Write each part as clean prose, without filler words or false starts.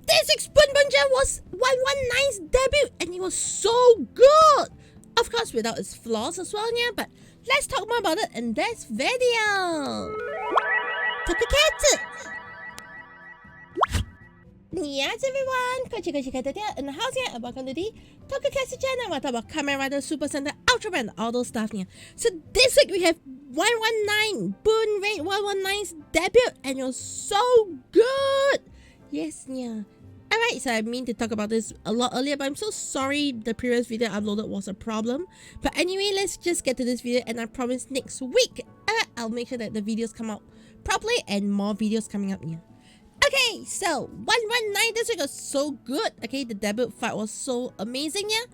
this week's Boonboomger was 119's debut, and it was so good! Of course, without its flaws as well, yeah, but let's talk more about it in this video! Tokusatsu! Yes, everyone! Caturteer in the house here, and welcome to the Tokusatsu channel. We'll talk about Kamen Rider, Super Sentai, Ultraman, all those stuff here. So this week we have 119, BunRed 119's debut, and it was so good! Yes, yeah. Alright, so I mean to talk about this a lot earlier, but I'm so sorry the previous video I uploaded was a problem. But anyway, let's just get to this video, and I promise next week, I'll make sure that the videos come out properly and more videos coming up here. Okay, so 119 this week was so good. Okay, the debut fight was so amazing, yeah.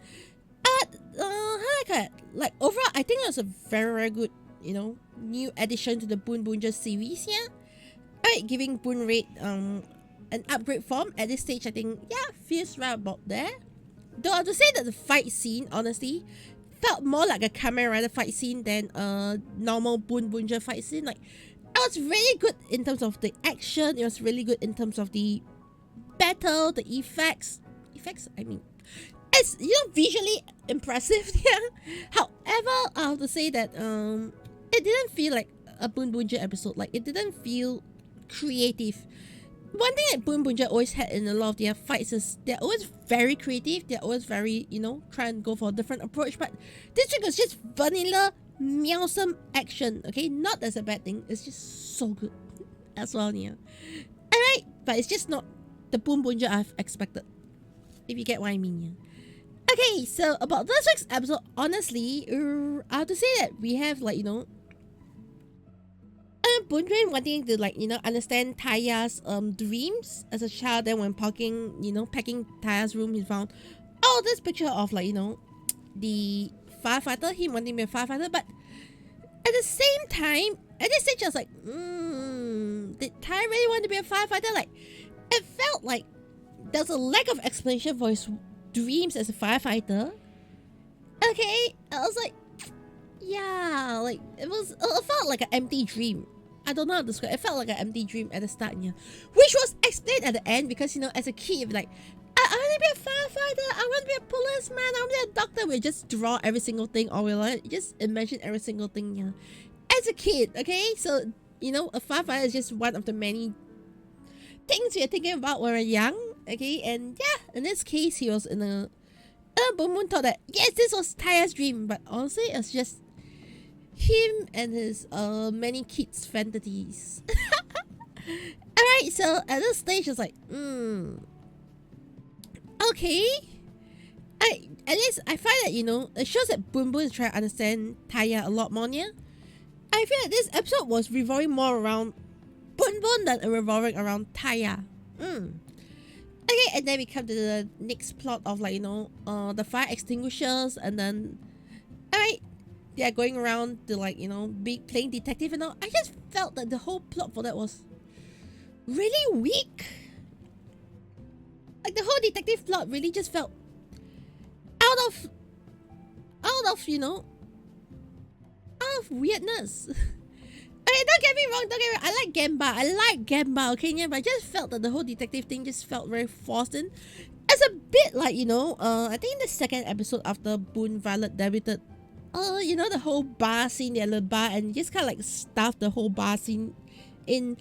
Like overall, I think it was a very good, you know, new addition to the Boonboomger series, yeah. Alright, giving BunRed an upgrade form at this stage, I think, yeah, feels right about there. Though I have to say that the fight scene, honestly, felt more like a Kamen Rider fight scene than a normal Boonboomger fight scene. Like, it was really good in terms of the action. It was really good in terms of the battle, the effects. I mean, it's, you know, visually impressive. Yeah. However, I have to say that it didn't feel like a Boonboomger episode. Like, it didn't feel creative. One thing that Boonboomger always had in a lot of their fights is they're always very creative. They're always very, you know, try and go for a different approach. But this week was just vanilla, meowsome action. Okay, not as a bad thing. It's just so good as well, yeah. Alright, but it's just not the Boonboomger I've expected, if you get what I mean, yeah. Okay, so about this week's episode, honestly, I have to say that we have, like, you know, BunRed wanting to, like, you know, understand Taya's dreams as a child. Then when packing Taya's room, he found all this picture of, like, you know, the firefighter, him wanting to be a firefighter. But at the same time, at this stage I was like, did Taya really want to be a firefighter? Like, it felt like there's a lack of explanation for his dreams as a firefighter. Okay, I was like, yeah, like, it felt like an empty dream. I don't know how to describe it. It felt like an empty dream at the start, yeah. Which was explained at the end because, you know, as a kid, you're like, I want to be a firefighter, I want to be a policeman, I want to be a doctor. We just draw every single thing, or we like just imagine every single thing, yeah. As a kid, okay? So, you know, a firefighter is just one of the many things we're thinking about when we're young, okay? And yeah, in this case, he was in a Boonboom thought that, yes, this was Taya's dream, but honestly, it's just him and his many kids' fantasies. Alright, so at this stage, it's like, okay. At least I find that, you know, it shows that Boonboom is trying to understand Taya a lot more, yeah. I feel like this episode was revolving more around Boonboom than revolving around Taya. Okay, and then we come to the next plot of, like, you know, the fire extinguishers, and then, alright, they are going around to, like, you know, playing detective and all. I just felt that the whole plot for that was really weak. Like, the whole detective plot really just felt out of you know, out of weirdness. Okay, don't get me wrong, I like Gamba, okay, yeah, but I just felt that the whole detective thing just felt very forced in. It's a bit like, you know, I think in the second episode after BunRed debuted, you know, the whole bar scene, the little bar, and just kind of like stuff the whole bar scene in.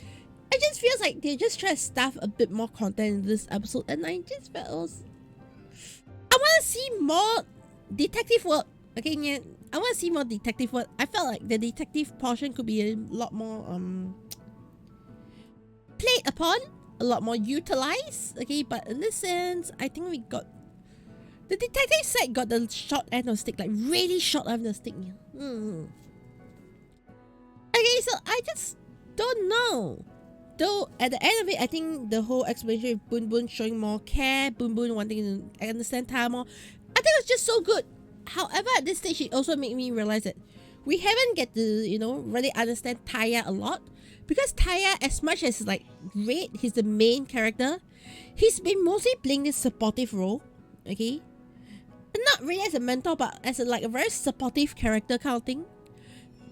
It just feels like they just try to stuff a bit more content in this episode, and I just felt I want to see more detective work. Okay, yeah, I want to see more detective work. I felt like the detective portion could be a lot more played upon, a lot more utilized. Okay, but in this sense, I think we got the detective side got the short end of the stick, like really short end of the stick. Yeah. Okay, so I just don't know. Though at the end of it, I think the whole explanation of Boonboom showing more care, Boonboom wanting to understand Taya more, I think it was just so good. However, at this stage, it also made me realize that we haven't get to, you know, really understand Taya a lot. Because Taya, as much as, like, Red, he's the main character, he's been mostly playing this supportive role, okay? And not really as a mentor, but as a, like, a very supportive character kind of thing.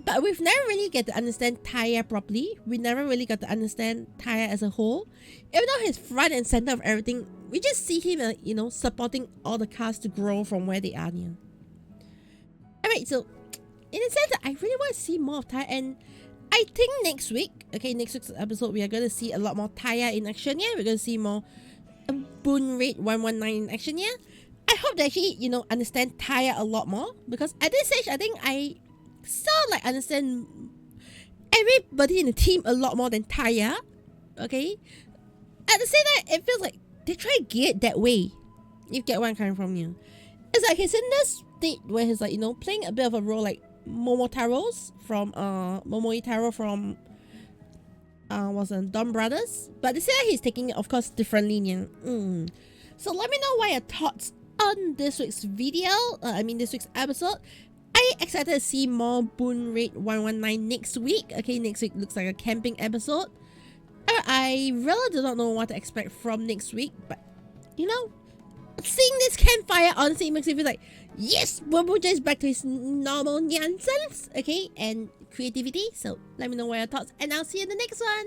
But we've never really get to understand Taya properly. We never really got to understand Taya as a whole. Even though he's front and center of everything, we just see him, you know, supporting all the cars to grow from where they are now. Alright, so in a sense, I really want to see more of Taya, and I think next week, okay, next week's episode, we are going to see a lot more Taya in action here. We're going to see more BunRed 119 in action here. I hope they actually, you know, understand Taya a lot more, because at this stage, I think I sort of like understand everybody in the team a lot more than Taya. Okay, at the same time, it feels like they try to get that way. You get where I'm coming from here. It's like he's in this state where he's like, you know, playing a bit of a role like Momotaro's from Momoitaro from was it Don Brothers, but they say that he's taking it, of course, differently. Yeah. So let me know what your thoughts on this week's video. This week's episode. Are you excited to see more BunRed 119 next week? Okay, next week looks like a camping episode. I really do not know what to expect from next week, but you know, seeing this campfire honestly makes me feel like, yes, Boonboomger is back to his normal nyan self, okay, and creativity. So let me know what your thoughts, and I'll see you in the next one.